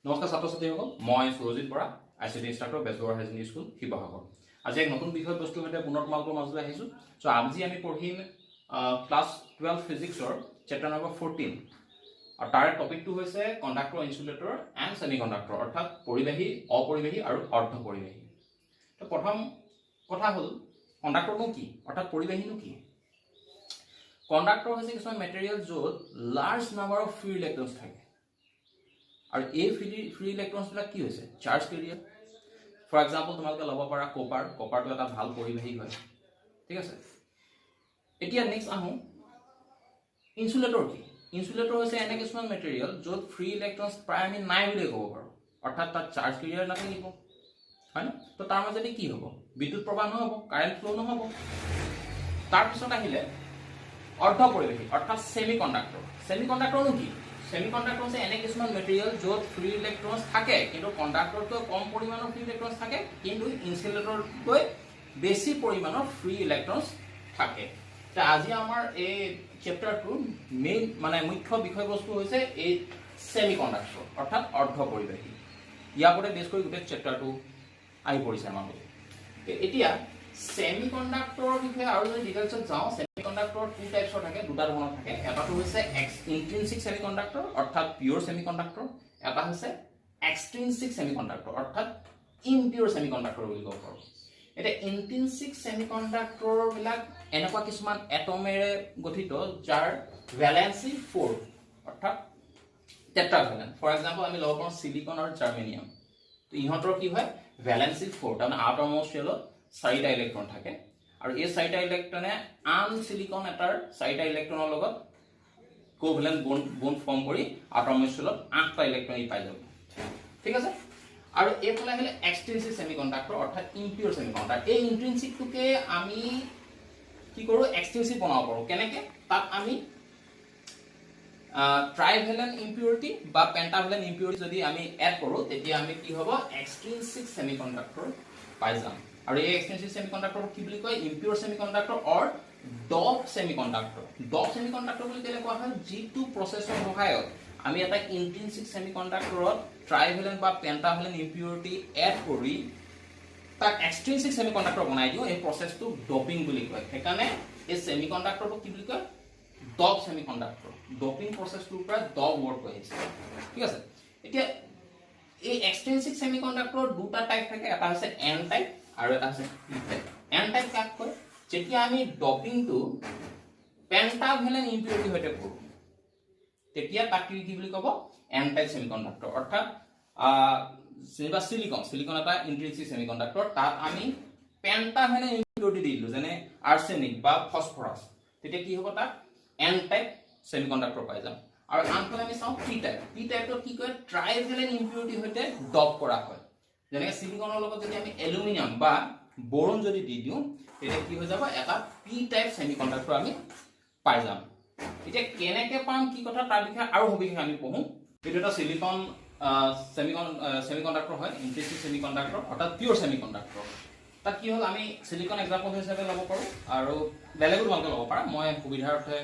নমস্কাৰ ছাত্ৰ ছাত্ৰীসকল, মই Surajit Bora, ICT instructor, Bezbaruah higher secondary school, Sivasagar. আজি এক নতুন বিষয়বস্তুৰ সৈতে পুনৰ তোমালোকৰ মাজলৈ আহিছোঁ। চ' আজি আমি পঢ়িম ক্লাছ 12 ফিজিক্সৰ চেপ্টাৰ নম্বৰ 14, আৰু তাৰ টপিকটো হৈছে conductor, insulator and semi conductor, অৰ্থাৎ পৰিবাহী, অপৰিবাহী আৰু অৰ্ধ পৰিবাহী। তো প্ৰথম কথা হ'ল কণ্ডাক্টৰনো কি, অৰ্থাৎ পৰিবাহীনো কি? কণ্ডাক্টৰ হৈছে কিছুমান মেটেৰিয়েল য'ত large number of free electrons থাকে, আৰু এই ফ্ৰী ইলেক্ট্ৰনছবিলাক কি হৈছে? Charge career. ফৰ এক্সাম্পল তোমালোকে ল'ব পাৰা কপাৰ। কপাৰটো এটা ভাল পৰিবাহী হয়, ঠিক আছে। এতিয়া নেক্সট আহোঁ, ইনচুলেটৰ কি? ইনচুলেটৰ হৈছে এনে কিছুমান মেটেৰিয়েল য'ত ফ্ৰী ইলেক্ট্ৰনছ প্ৰায় আমি নাই বুলিয়ে ক'ব পাৰোঁ, অৰ্থাৎ তাত চাৰ্জ কেৰিয়াৰ নাথাকিব, হয়নে? তো তাৰ মাজতে কি হ'ব? বিদ্যুৎ প্ৰবাহ নহ'ব, কাৰেণ্ট ফ্ল' নহ'ব। তাৰপিছত আহিলে অৰ্ধ পৰিবাহী, অৰ্থাৎ ছেমি কণ্ডাক্টৰ। ছেমি কণ্ডাক্টৰনো কি? ছেমি কণ্ডাক্টৰ হৈছে এনে কিছুমান মেটেৰিয়েল য'ত ফ্ৰী ইলেক্ট্ৰনছ থাকে, কিন্তু কণ্ডাক্টৰতকৈ কম পৰিমাণৰ ফ্ৰী ইলেক্ট্ৰনছ থাকে, কিন্তু ইনচুলেটৰতকৈ বেছি পৰিমাণৰ ফ্ৰী ইলেক্ট্ৰনছ থাকে। আজি আমাৰ এই চেপ্টাৰটোৰ মেইন মুখ্য বিষয়বস্তু হৈছে এই ছেমি কণ্ডাক্টৰ, অৰ্থাৎ অৰ্ধ পৰিবাহী। ইয়াৰ ওপৰতে বেছ কৰি গোটেই চেপ্টাৰটো আহি পৰিছে আমাৰ মাজত। এতিয়া ছেমি কণ্ডাক্টৰৰ বিষয়ে আৰু যদি ডিটেইলছত যাওঁ, ছেমি কণ্ডাক্টৰ টু টাইপছৰ থাকে, দুটা ধৰণৰ থাকে। এটাটো হৈছে ইন্ট্ৰিনচিক ছেমি কণ্ডাক্টৰ, অৰ্থাৎ পিয়ৰ ছেমি কণ্ডাক্টৰ। এটা হৈছে এক্সট্ৰিনচিক ছেমি কণ্ডাক্টৰ, অৰ্থাৎ ইমপিয়ৰ ছেমি কণ্ডাক্টৰ বুলি ক'ব পাৰোঁ। এতিয়া ইন্ট্ৰিনচিক ছেমি কণ্ডাক্টৰবিলাক এনেকুৱা কিছুমান এটমেৰে গঠিত যাৰ ভেলেন্সি 4, অৰ্থাৎ টেট্ৰাভেলেন্ট। ফৰ এক্সাম্পল আমি ল'ব পাৰোঁ চিলিকন আৰু জাৰ্মেনিয়াম। তো ইহঁতৰ কি হয়? ভেলেন্সি 4, তাৰমানে আটমৰ শেলত 4টা ইলেক্ট্ৰন থাকে, আৰু এই 4টা ইলেক্ট্ৰনে আন সিলিকন এটাৰ 4টা ইলেক্ট্ৰনৰ লগত কোভেলেন্ট বন্ড ফৰ্ম কৰি আটমৰ শেলত 8টা ইলেক্ট্ৰন পাই যাব, ঠিক আছে। আৰু এইফালে আহিলে এক্সট্ৰিনচিক ছেমিকণ্ডাক্টৰ, অৰ্থাৎ ইমপিয়ৰ ছেমিকণ্ডাক্টৰ। এই ইন্ট্ৰিনচিকটোকে আমি কি কৰোঁ? এক্সট্ৰিনচিক বনাব পাৰোঁ। কেনেকৈ? তাত আমি ট্ৰাইভেলেন্ট ইম্পিউৰিটি বা পেণ্টাভেলেন্ট ইম্পিউৰিটি যদি আমি এড কৰোঁ, তেতিয়া আমি কি হ'ব? এক্সট্ৰিনচিক ছেমিকণ্ডাক্টৰ পাই যাম। আৰু এই এক্সট্ৰিনচিক ছেমিকণ্ডাক্টৰ কি বুলি কয়? ইম্পিয়ৰ ছেমিকণ্ডাক্টৰ অৰ ডপ ছেমিকণ্ডাক্টৰ। ডপ ছেমিকণ্ডাক্টৰ বুলি কেলে কোৱা হয়? যিটো প্ৰচেছৰ সহায়ত আমি এটা ইন্ট্ৰিনচিক ছেমিকণ্ডাক্টৰত ট্ৰাইভেলেন্ট বা পেণ্টাভেলেন্ট ইম্পিউৰিটি এড কৰি তাক এক্সট্ৰিনচিক ছেমিকণ্ডাক্টৰ বনাই দিওঁ, এই প্ৰচেছটো ডপিং বুলি কয়। সেইকাৰণে এই ছেমিকণ্ডাক্টৰটো কি বুলি কয়? ডপ ছেমিকণ্ডাক্টৰ। ডপিং প্ৰচেছটোৰ পৰা ডপ ৱৰ্ড হৈ আহিছে, ঠিক আছে। এতিয়া এই এক্সট্ৰিনচিক ছেমিকণ্ডাক্টৰৰ দুটা টাইপ থাকে, এটা হৈছে এন টাইপ আৰু এটা হৈছে পি টাইপ। এন টাইপ কাক কয়? যেতিয়া আমি ডপিংটো পেণ্টাভেলেন্ট ইম্পিউৰিটিৰ সৈতে কৰোঁ, তেতিয়া তাক কি বুলি ক'ব? N type semiconductor. অৰ্থাৎ যেনিবা চিলিকন এটা ইন্ট্ৰিনচিক ছেমিকণ্ডাক্টৰ, তাত আমি পেণ্টাভেলেন্ট ইম্পিউৰিটি দি দিলোঁ, যেনে আৰ্ছেনিক বা ফছফৰাছ, তেতিয়া কি হ'ব? তাক এন টাইপ ছেমিকণ্ডাক্টৰ পাই যাম। আৰু আনফালে আমি চাওঁ পি টাইপ। পি টাইপটো কি কয়? ট্ৰাইভেলেন্ট ইম্পিউৰিটিৰ সৈতে ডপ কৰা হয়। যেনেকৈ চিলিকনৰ লগত যদি আমি এলুমিনিয়াম বা বৰণ যদি দি দিওঁ, তেতিয়া কি হৈ যাব? এটা পি টাইপ ছেমিকণ্ডাক্টৰ আমি পাই যাম। এতিয়া কেনেকৈ পাম, কি কথা, তাৰ বিষয়ে আৰু সবিশেষ আমি পঢ়োঁ। এইটো এটা চিলিকন ছেমিকণ্ডাক্টৰ হয়, ইন্ট্ৰিনচিক ছেমিকণ্ডাক্টৰ, অৰ্থাৎ পিয়ৰ ছেমিকণ্ডাক্টৰ। তাত কি হ'ল? আমি চিলিকন এক্সাম্পল হিচাপে ল'ব পাৰোঁ, আৰু বেলেগো তোমালোকে ল'ব পাৰা। মই সুবিধাৰ্থে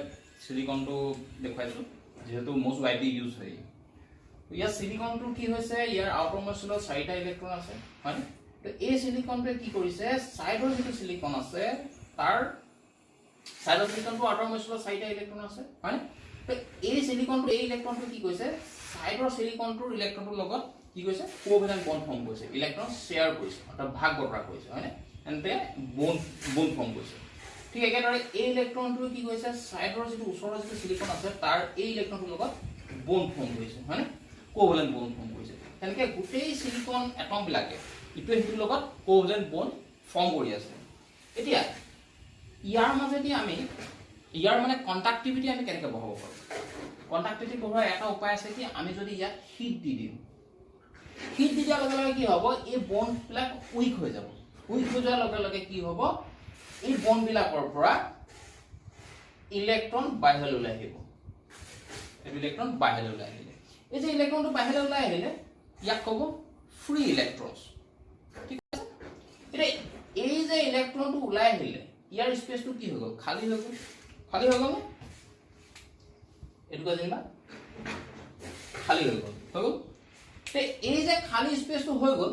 চিলিকনটো দেখুৱাইছোঁ, যিহেতু মষ্ট ৱাইডলি ইউজ হয়। ইয়াৰ চিলিকনটো কি হৈছে? ইয়াৰ আউটাৰমোষ্ট শেলত 4টা ইলেক্ট্ৰন আছে, হয়নে? তো এই চিলিকনটোৱে কি কৰিছে? ছাইডৰ যিটো চিলিকন আছে, তাৰ ছাইডৰ চিলিকনটো আউটাৰমোষ্ট শেলত 4টা ইলেক্ট্ৰন আছে, হয়নে? তো এই চিলিকনটো, এই ইলেক্ট্ৰনটো কি কৰিছে? ছাইডৰ চিলিকনটোৰ ইলেক্ট্ৰনটোৰ লগত কি কৰিছে? কোভেলেন্ট বন্ড ফৰ্ম কৰিছে, ইলেক্ট্ৰন শ্বেয়াৰ কৰিছে, অৰ্থাৎ ভাগ বতৰা কৰিছে, হয়নে? এন্তে বন্ড ফৰ্ম কৰিছে। ঠিক একেদৰে এই ইলেক্ট্ৰনটোৱে কি কৰিছে? ছাইডৰ যিটো ওচৰৰ যিটো চিলিকন আছে, তাৰ এই ইলেক্ট্ৰনটোৰ লগত বন্ড ফৰ্ম কৰিছে, হয়নে? কোভেলেন্ট বন্ড ফৰ্ম কৰিছে। তেনেকৈ গোটেই চিলিকন এটমবিলাকে ইটোৱে সিটোৰ লগত কোভেলেন্ট বন্ড ফৰ্ম কৰি আছে। এতিয়া ইয়াৰ মাজেদি আমি কণ্ডাক্টিভিটি আমি কেনেকৈ বঢ়াব পাৰোঁ? কণ্ডাক্টিভিটি বঢ়োৱাৰ এটা উপায় আছে কি? আমি যদি ইয়াত হিট দি দিওঁ, হিট দি দিয়াৰ লগে লগে কি হ'ব? এই বণ্ডবিলাক উইক হৈ যাব। উইক হৈ যোৱাৰ লগে লগে কি হ'ব? এই বণ্ডবিলাকৰ পৰা ইলেক্ট্ৰন বাহিৰলৈ ওলাই আহিব। এই ইলেক্ট্ৰন বাহিৰলৈ ওলাই আহিলে, এই যে ইলেক্ট্ৰনটো বাহিৰলৈ ওলাই আহিলে, ইয়াক ক'ব ফ্ৰী ইলেক্ট্ৰনছ, ঠিক আছে। এতিয়া এই যে ইলেক্ট্ৰনটো ওলাই আহিলে, ইয়াৰ স্পেচটো কি হৈ গ'ল? খালী হৈ গ'ল। খালী হৈ গ'ল নে? এইটো যেনিবা খালী হৈ গ'ল। তে এই যে খালি স্পেসটো হৈ গল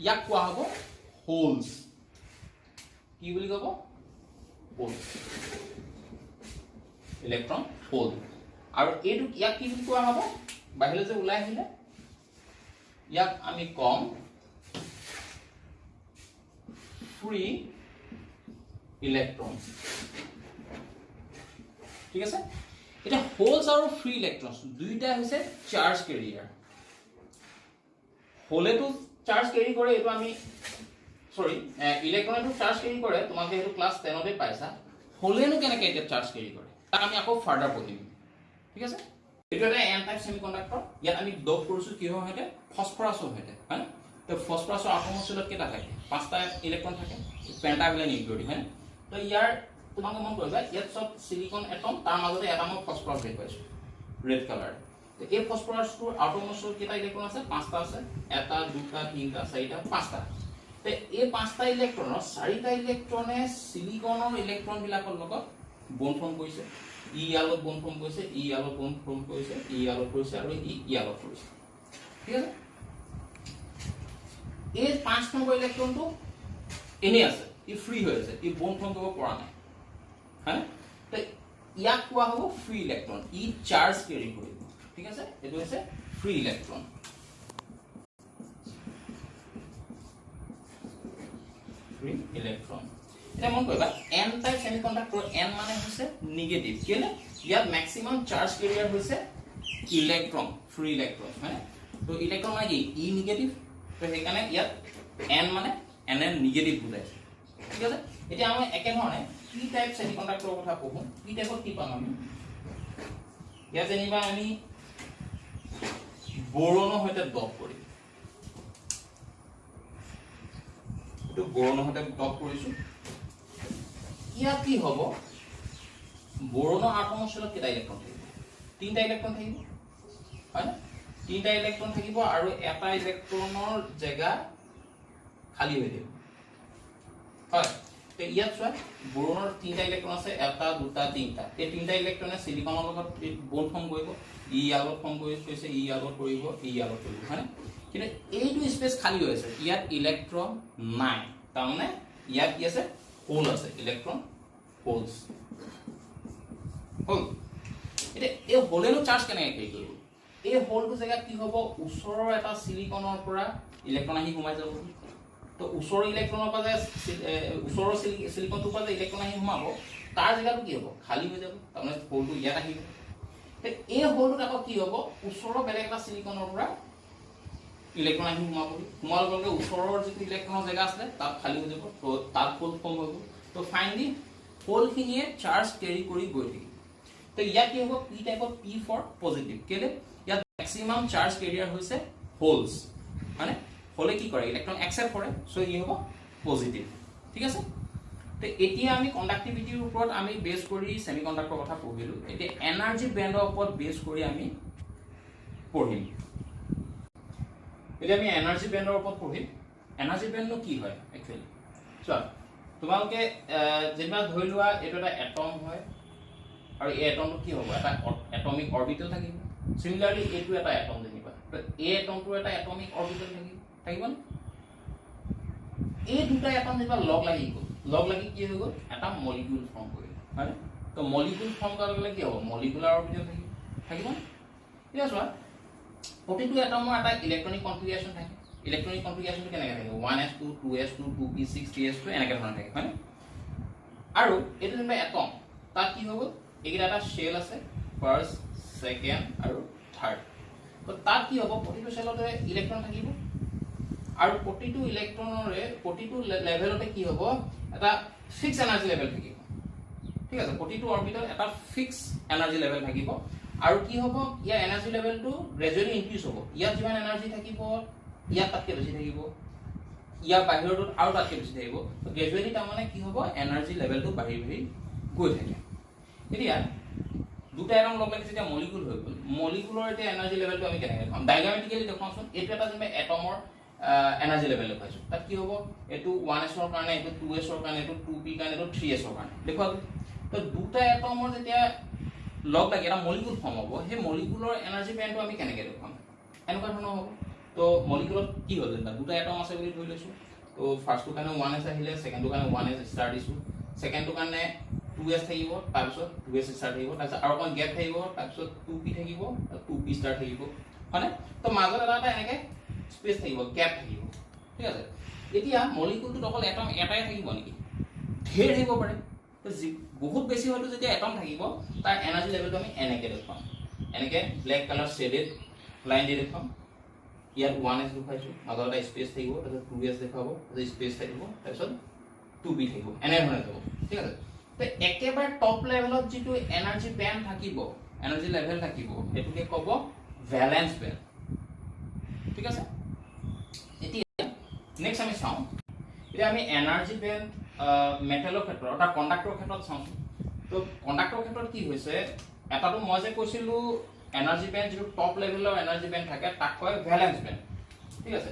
ইয়াক কোৱা হ'ব হোলস কি বুলি ক'ব হোলস ইলেক্ট্ৰন হোল আৰু এইটো ইয়াক কি বুলি কোৱা হ'ব বাহিৰলৈ যে ওলাই আহিলে ইয়াক আমি কম ফ্ৰী ইলেক্ট্ৰন ঠিক আছে এটা হোলস আৰু ফ্ৰী ইলেক্ট্ৰনছ দুইটা হৈছে চাৰ্জ কেৰিয়াৰ হোলেটো চাৰ্জ কেৰি কৰে এটো আমি সৰি ইলেক্ট্ৰনেটো চাৰ্জ কেৰি কৰে তোমাকে এটো ক্লাস 10 তে পাইছা হোলেনো কেনেকৈ এটা চাৰ্জ কেৰি কৰে তাক আমি আকৌ ফাৰ্দাৰ পঢ়িম ঠিক আছে এটো এটা এন টাইপ সেমিকন্ডাক্টৰ ইয়াত আমি ডপ কৰিছো কি হয় হেতে ফসফৰাছৰ হেতে হয় তো ফসফৰাছৰ আটমৰ সেলত কেটা থাকে পাঁচটা ইলেক্ট্ৰন থাকে পেন্টাভেলেন নিউক্লিয়ড হয় তো ইয়াৰ তোমাকে মন কৰিবা ইয়াত সব সিলিকন এটম তাৰ মাজতে এটমৰ ফসফৰাছ দেখ পাইছো ৰেড কালাৰ তো এই ফসফৰাছৰ আটমৰ সেলত কেটা ইলেক্ট্ৰন আছে পাঁচটা আছে এটা দুটা তিনটা চাৰিটা পাঁচটা তো এই পাঁচটা ইলেক্ট্ৰনৰ চাৰিটা ইলেক্ট্ৰনে সিলিকনৰ ইলেক্ট্ৰন বিলাকৰ লগত বন্ড ফৰ্ম কৰিছে ই ইয়ালত বন্ড ফৰ্ম কৰিছে ই ইয়ালত বন্ড ফৰ্ম কৰিছে ই ইয়ালত কৰিছে আৰু ই ইয়ালত কৰিছে ঠিক আছে এই পাঁচ নম্বৰ ইলেক্ট্ৰনটো এনে আছে ই ফ্ৰী হৈ আছে ই বন্ড ফৰ্ম কৰিব পৰা নাই হ্যাঁ তো ইয়াক কোৱা হ'ব ফ্ৰী ইলেক্ট্ৰন ই চাৰ্জ কেৰি কৰিব ঠিক আছে এটো হৈছে ফ্ৰী ইলেক্ট্ৰন ফ্ৰী ইলেক্ট্ৰন এটা মন কৰিবা n টাইপ সেমিকন্ডাক্টৰ n মানে হৈছে নিগেটিভ কেলে ইয়াত ম্যাক্সিমাম চাৰ্জ কেৰিয়াৰ হৈছে ইলেক্ট্ৰন ফ্ৰী ইলেক্ট্ৰন মানে তো ইলেক্ট্ৰন মানে কি ই নিগেটিভ তো সেইকাৰণে ইয়াত n মানে n নিগেটিভ বুজাইছে ঠিক আছে এতিয়া আমি একে ধৰণে p টাইপ সেমিকন্ডাক্টৰৰ কথা পঢ়ো p টাইপত কি পাম আমি ইয়াত যেনিবা আমি বোৰনৰ সৈতে ডপ কৰিম তো বোৰনৰ সৈতে ডপ কৰিছো ইয়াত কি হ'ব বোৰনৰ আটমৰ সেলত কেটা ইলেক্ট্ৰন থাকিব তিনটা ইলেক্ট্ৰন থাকিব হয় না তিনটা ইলেক্ট্ৰন থাকিব আৰু এটা ইলেক্ট্ৰনৰ জায়গা খালি হৈ থাকিব হয় তে ইয়াত চোৱা বোৰনৰ তিনটা ইলেক্ট্ৰন আছে এটা দুটা তিনটা এই তিনটা ইলেক্ট্ৰনে সিলিকনৰ লগত বন্ড ফৰ্ম কৰিব ই ইয়ালত ফৰ্ম কৰিছে ই ইয়ালত কৰিব ই ইয়ালত কৰিব হয় কিন্তু এইটো স্পেস খালি হৈ আছে ইয়াত ইলেক্ট্ৰন নাই তাৰমানে ইয়াত কি আছে হোল আছে ইলেক্ট্ৰন হোলস হোল এটা এই হোলেনো চাৰ্জ কেনেকৈ কেৰি কৰিব এই হোলটো জায়গাত কি হ'ব ওচৰৰ এটা সিলিকনৰ পৰা ইলেক্ট্ৰন আহি ঘুমাই যাব তো ওচৰৰ ইলেক্ট্ৰনৰ পৰা যে ওচৰৰ সিলিকনটোৰ পৰা যে ইলেক্ট্ৰন আহি ঘুমাব তাৰ জায়গাটো কি হ'ব খালি হৈ যাব তাৰমানে হোলটো ইয়াত আহিব তো এই হোলটোত আকৌ কি হ'ব ওচৰৰ বেলেগ এটা সিলিকনৰ পৰা ইলেক্ট্ৰন আহি ঘুমাৰ লগে লগে ওচৰৰ যিটো ইলেক্ট্ৰনৰ জায়গা আছে তাত খালি হৈ যাব তো তাত হোল ফৰ্ম হ'ব তো ফাইনালি হোলখিনিয়ে চাৰ্জ কেৰি কৰি গৈ থাকিব তো ইয়াত কি হ'ব p টাইপত p ফৰ পজিটিভ কেলে ইয়াত ম্যাক্সিমাম চাৰ্জ কেৰিয়াৰ হৈছে হোলস মানে হোলে কি কৰে ইলেক্ট্ৰন একসেপ্ট কৰে সো ই হ'ব পজিটিভ ঠিক আছে তো এতিয়া আমি কণ্ডাক্টিভিটিৰ ওপৰত আমি বেস কৰি সেমিকন্ডাক্টৰ কথা পঢ়িলো এতিয়া এনাৰ্জি বেণ্ডৰ ওপৰত বেস কৰি আমি পঢ়িম এতিয়া আমি এনাৰ্জি বেণ্ডৰ ওপৰত পঢ়িম এনাৰ্জি বেণ্ডনো কি হয় একচুয়ালি চোৱা তোমালোকে যেনিবা ধৰি লোৱা এইটো এটা এটম হয় আৰু এই এটমটো কি হ'ব এটা এটমিক অৰবিটেল থাকিব সিমিলাৰলি এইটো এটা এটম যেনিবা তো এই এটমটো এটা এটমিক অৰবিটেল থাকিব এই দুটা এটম যেনিবা লগ লাগি কি হৈ গ'ল এটা মলিকিউল ফৰ্ম কৰিল হয় তো মলিকিউল ফৰ্ম কৰাৰ লগে কি হ'ব মলিকুলাৰ অৰবিটেল থাকিব ঠিক আছে প্ৰতিটো এটমৰ এটা ইলেক্ট্ৰনিক কনফিগাৰেশ্যন থাকে ইলেক্ট্ৰনিক কনফিগাৰেশ্যনটো কেনেকৈ থাকে 1s2 2s2 2p6 3s2 এনেকৈ ধৰণৰ থাকে হয় আৰু এইটো যেনিবা এটম তাত কি হ'ব এইকেইটা এটা শেল আছে ফাৰ্ষ্ট সেকেন্ড আৰু থাৰ্ড তো তাত কি হ'ব প্ৰতিটো শেলতে ইলেক্ট্ৰন থাকিব আৰু প্ৰতিটো ইলেক্ট্ৰনৰে প্ৰতিটো লেভেলতে কি হ'ব এটা ফিক্স এনাৰ্জি লেভেল থাকিব ঠিক আছে প্ৰতিটো অৰবিটত এটা ফিক্স এনাৰ্জি লেভেল থাকিব আৰু কি হ'ব ইয়াৰ এনাৰ্জি লেভেলটো গ্ৰেজুৱেলি ইনক্ৰিজ হ'ব ইয়াত যিমান এনাৰ্জি থাকিব ইয়াত তাতকৈ বেছি থাকিব ইয়াৰ বাহিৰটোত আৰু তাতকৈ বেছি থাকিব তো গ্ৰেজুৱেলি তাৰমানে কি হ'ব এনাৰ্জি লেভেলটো বাঢ়ি গৈ থাকে এতিয়া দুটা এটম লগ লাগি যেতিয়া মলিকুল হৈ গ'ল মলিকুলৰ এতিয়া এনাৰ্জি লেভেলটো আমি কেনেকৈ দেখাম ডায়াগ্ৰামেটিক্যালি দেখাওঁচোন এইটো এটা যেনিবা এটমৰ এনাৰ্জি লেভেল দেখাইছোঁ তাত কি হ'ব এইটো 1s ৰ কাৰণে এইটো 2s ৰ কাৰণে এইটো 2p কাৰণে এইটো 3s ৰ কাৰণে দেখুৱা তো দুটা এটমৰ যেতিয়া লগ লাগি এটা মলিকুল ফৰ্ম হ'ব সেই মলিকুলৰ এনাৰ্জি বেণ্ডটো আমি কেনেকৈ দেখাম এনেকুৱা ধৰণৰ হ'ব তো মলিকুলত কি হ'ল যেনিবা দুটা এটম আছে বুলি ধৰি লৈছোঁ তো ফাৰ্ষ্টটোৰ কাৰণে 1s আহিলে ছেকেণ্ডটোৰ কাৰণে 1s ষ্টাৰ দিছোঁ ছেকেণ্ডটোৰ কাৰণে 2s থাকিব তাৰপিছত 2s ষ্টাৰ থাকিব তাৰপিছত আৰু অকণ গেপ থাকিব তাৰপিছত 2p থাকিব 2p ষ্টাৰ থাকিব হয়নে তো মাজত এটা এনেকৈ স্পেচ থাকিব গেপ থাকিব ঠিক আছে এতিয়া মলিকুলটোত অকল এটম এটাই থাকিব নেকি ঢেৰ থাকিব পাৰে তো বহুত বেছি হয়তো যেতিয়া এটম থাকিব তাৰ এনাৰ্জি লেভেলটো আমি এনেকৈ দেখুৱাম এনেকৈ ব্লেক কালাৰ শ্বেডেড লাইন দি দেখুৱাম ইয়াত 1s দেখুৱাইছোঁ মাজত এটা স্পেচ থাকিব তাৰপিছত 2s দেখুৱাব তাৰপিছত স্পেচ থাকিব তাৰপিছত 2p থাকিব এনেধৰণে যাব ঠিক আছে তো একেবাৰে টপ লেভেলত যিটো এনাৰ্জি বেণ্ড থাকিব এনাৰ্জি লেভেল থাকিব সেইটোকে ক'ব ভ্যালেন্স বেণ্ড ঠিক আছে এতিয়া নেক্সট আমি চাওঁ এতিয়া আমি এনাৰ্জি বেণ্ড মেটেলৰ ক্ষেত্ৰত অৰ্থাৎ কণ্ডাক্টৰৰ ক্ষেত্ৰত চাওঁচোন তো কণ্ডাক্টৰৰ ক্ষেত্ৰত কি হৈছে এটাটো মই যে কৈছিলোঁ এনাৰ্জি বেণ্ড যিটো টপ লেভেলৰ এনাৰ্জি বেণ্ড থাকে তাক কয় ভ্যালেন্স বেণ্ড ঠিক আছে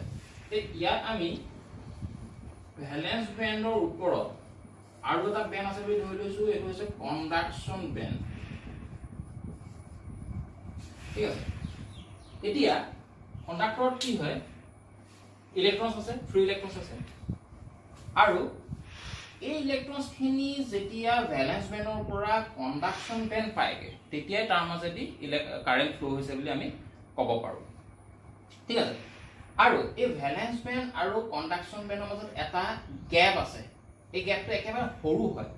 ইয়াত আমি ভ্যালেন্স বেণ্ডৰ ওপৰত আৰু এটা বেণ্ড আছে বুলি ধৰি লৈছোঁ এইটো হৈছে কণ্ডাকশ্যন বেণ্ড ঠিক আছে এতিয়া কণ্ডাক্টৰত কি হয় ইলেক্ট্ৰনছ আছে ফ্ৰী ইলেক্ট্ৰনছ আছে আৰু এই ইলেক্ট্ৰনছখিনি যেতিয়া ভ্যালেন্স বেণ্ডৰ পৰা কণ্ডাকশ্যন বেণ্ড পায়গৈ তেতিয়াই তাৰ মাজেদি কাৰেণ্ট ফ্ল' হৈছে বুলি আমি ক'ব পাৰোঁ ঠিক আছে আৰু এই ভ্যালেন্স বেণ্ড আৰু কণ্ডাকশ্যন বেণ্ডৰ মাজত এটা গেপ আছে এই গেপটো একেবাৰে সৰু হয়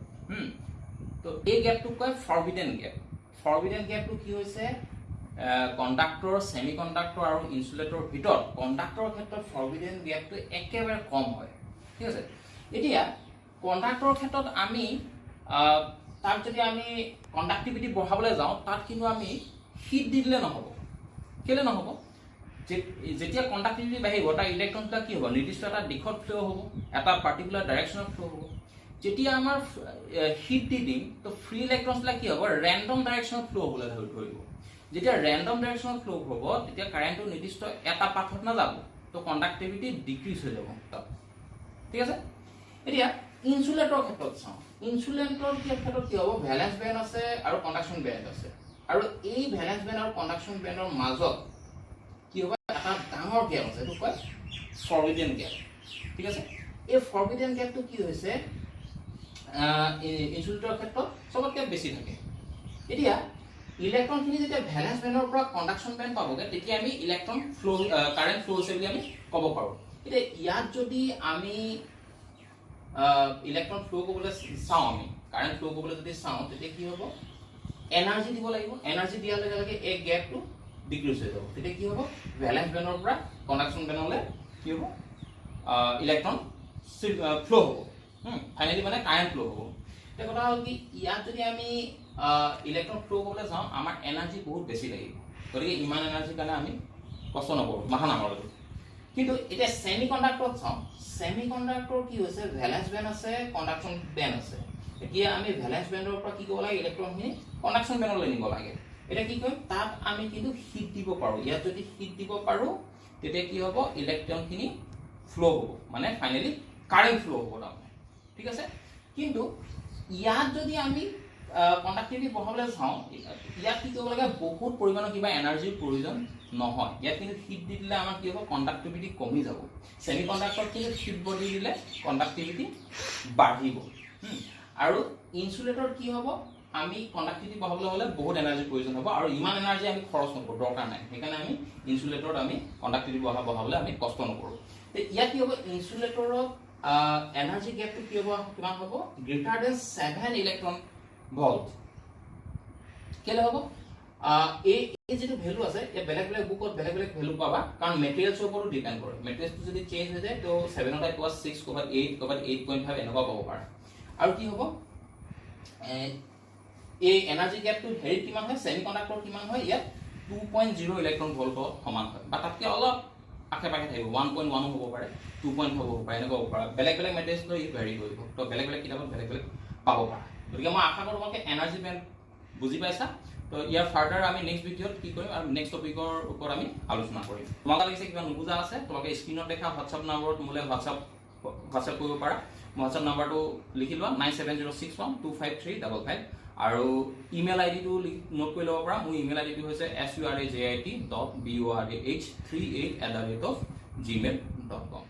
তো এই গেপটোক কয় ফৰবিডেন গেপটো কি হৈছে কণ্ডাক্টৰ ছেমি কণ্ডাক্টৰ আৰু ইনচুলেটৰৰ ভিতৰত কণ্ডাক্টৰৰ ক্ষেত্ৰত ফৰবিডেন গেপটো একেবাৰে কম হয় ঠিক আছে এতিয়া কণ্ডাক্টৰৰ ক্ষেত্ৰত আমি তাত যদি আমি কণ্ডাক্টিভিটি বঢ়াবলৈ যাওঁ তাত কিন্তু আমি হিট দি দিলে নহ'ব কেলৈ নহ'ব যেতিয়া কণ্ডাক্টিভিটি বাঢ়িব তাৰ ইলেক্ট্ৰনবিলাক কি হ'ব নিৰ্দিষ্ট এটা দিশত ফ্ল' হ'ব এটা পাৰ্টিকুলাৰ ডাইৰেকশ্যনত ফ্ল' হ'ব যেতিয়া আমাৰ হিট দি দিম তো ফ্ৰী ইলেক্ট্ৰনবিলাক কি হ'ব ৰেণ্ডম ডাইৰেকশ্যনত ফ্ল' হ'বলৈ ধৰিব যেতিয়া ৰেণ্ডম ডাইৰেকশ্যনত ফ্ল' হ'ব তেতিয়া কাৰেণ্টটো নিৰ্দিষ্ট এটা পাথত নাযাব তো কণ্ডাক্টিভিটি ডিক্ৰিজ হৈ যাব তাত ঠিক আছে এতিয়া ইনচুলেটৰৰ ক্ষেত্ৰত চাওঁ ইনচুলেটৰৰ ক্ষেত্ৰত কি হ'ব ভ্যালেন্স বেণ্ড আছে আৰু কণ্ডাকশ্যন বেণ্ড আছে আৰু এই ভ্যালেন্স বেণ্ড আৰু কণ্ডাকশ্যন বেণ্ডৰ মাজত কি হ'ব এটা ডাঙৰ গেপ আছে এইটো কয় ফৰবিডেন গেপ ঠিক আছে এই ফৰবিডেন গেপটো কি হৈছে ইনচুলেটৰৰ ক্ষেত্ৰত চবতকৈ বেছি থাকে এতিয়া ইলেক্ট্ৰনখিনি যেতিয়া ভ্যালেন্স বেণ্ডৰ পৰা কণ্ডাকশ্যন বেণ্ড পাবগৈ তেতিয়া আমি ইলেক্ট্ৰন ফ্ল' কাৰেণ্ট ফ্ল' হৈছে বুলি আমি ক'ব পাৰোঁ এতিয়া ইয়াত যদি আমি ইলেক্ট্ৰন ফ্ল' কৰিবলৈ চাওঁ আমি কাৰেণ্ট ফ্ল' কৰিবলৈ যদি চাওঁ তেতিয়া কি হ'ব এনাৰ্জি দিব লাগিব এনাৰ্জি দিয়াৰ লগে লগে এই গেপটো ডিক্ৰিজ হৈ যাব তেতিয়া কি হ'ব ভ্যালেন্স বেণ্ডৰ পৰা কণ্ডাকশ্যন বেণ্ডলৈ কি হ'ব ইলেক্ট্ৰন ফ্ল' হ'ব ফাইনেলি মানে কাৰেণ্ট ফ্ল' হ'ব এতিয়া কথা হ'ল কি ইয়াত যদি আমি ইলেক্ট্ৰন ফ্ল' কৰিবলৈ যাওঁ আমাৰ এনাৰ্জি বহুত বেছি লাগিব গতিকে ইমান এনাৰ্জিৰ কাৰণে আমি কষ্ট নকৰোঁ মাথা নামাৰোঁ কিন্তু এতিয়া ছেমি কণ্ডাক্টৰত চাওঁ ছেমি কণ্ডাক্টৰ কি হৈছে ভ্যালেন্স বেণ্ড আছে কণ্ডাকশ্যন বেণ্ড আছে এতিয়া আমি ভ্যালেন্স বেণ্ডৰ পৰা কি কৰিব লাগে ইলেক্ট্ৰনখিনি কণ্ডাকশ্যন বেণ্ডলৈ নিব লাগে এতিয়া কি কৰিম তাত আমি কিন্তু হিট দিব পাৰোঁ ইয়াত যদি হিট দিব পাৰোঁ তেতিয়া কি হ'ব ইলেক্ট্ৰনখিনি ফ্ল' হ'ব মানে ফাইনেলি কাৰেণ্ট ফ্ল' হ'ব তাৰমানে ঠিক আছে কিন্তু ইয়াত যদি আমি কণ্ডাক্টিভিটি বঢ়াবলৈ চাওঁ ইয়াত কি কৰিব লাগে বহুত পৰিমাণৰ কিবা এনাৰ্জিৰ প্ৰয়োজন নহয় ইয়াত কিন্তু হিট দি দিলে আমাৰ কি হ'ব কণ্ডাক্টিভিটি কমি যাব ছেমি কণ্ডাক্টৰত কিন্তু হিট বডি দিলে কণ্ডাক্টিভিটি বাঢ়িব আৰু ইনচুলেটৰত কি হ'ব আমি কণ্ডাক্টিভিটি বঢ়াবলৈ হ'লে বহুত এনাৰ্জিৰ প্ৰয়োজন হ'ব আৰু ইমান এনাৰ্জি আমি খৰচ নকৰোঁ দৰকাৰ নাই সেইকাৰণে আমি ইনচুলেটৰত আমি কণ্ডাক্টিভিটি বঢ়াবলৈ আমি কষ্ট নকৰোঁ ইয়াত কি হ'ব ইনচুলেটৰত এনাৰ্জি গেপটো কি হ'ব কিমান হ'ব গ্ৰেটাৰ দেন 7 ইলেক্ট্ৰন ভল্ট কেলৈ হ'ব এই যিটো ভেলু আছে এই বেলেগ বেলেগ বুকত বেলেগ বেলেগ ভেলু পাবা কাৰণ মেটেৰিয়েলছৰ ওপৰতো ডিপেণ্ড কৰে মেটেৰিয়েলছটো যদি চেঞ্জ হৈ যায় তো 7 টাইপ পোৱা 6 ক'ৰবাত 8 ক'ৰবাত 8.5 এনেকুৱা পাব পাৰে আৰু কি হ'ব এই এনাৰ্জি গেপটো হেৰিত কিমান হয় ছেমি কণ্ডাক্টৰ কিমান হয় ইয়াত 2.0 ইলেক্ট্ৰন ভল্টৰ সমান হয় বা তাতকৈ অলপ আশে পাশে থাকিব 1.1 হ'ব পাৰে 2.5 হ'ব পাৰে এনেকুৱা হ'ব পাৰে বেলেগ বেলেগ মেটেৰিয়েলছ লৈ ভেৰি কৰিব তো বেলেগ বেলেগ কিতাপত বেলেগ বেলেগ পাব পাৰে গতিকে মই আশা কৰোঁ তোমালোকে এনাৰ্জি বেণ্ড বুজি পাইছা তো ইয়াৰ ফাৰ্ডাৰ আমি নেক্সট ভিডিঅ'ত কি কৰিম আৰু নেক্সট টপিকৰ ওপৰত আমি আলোচনা কৰিম তোমালোকে লাগিছে কিবা নুবুজা আছে তোমালোকে স্ক্ৰীণত দেখা হোৱাটছআপ নম্বৰত মোলৈ হোৱাটছআপ কৰিব পাৰা হোৱাটছআপ নম্বৰটো লিখি লোৱা 9706125355 আৰু ইমেইল আইডিটো নোট কৰি ল'ব পৰা। মোৰ ইমেইল আইডিটো হৈছে surajit.borah38@gmail.com।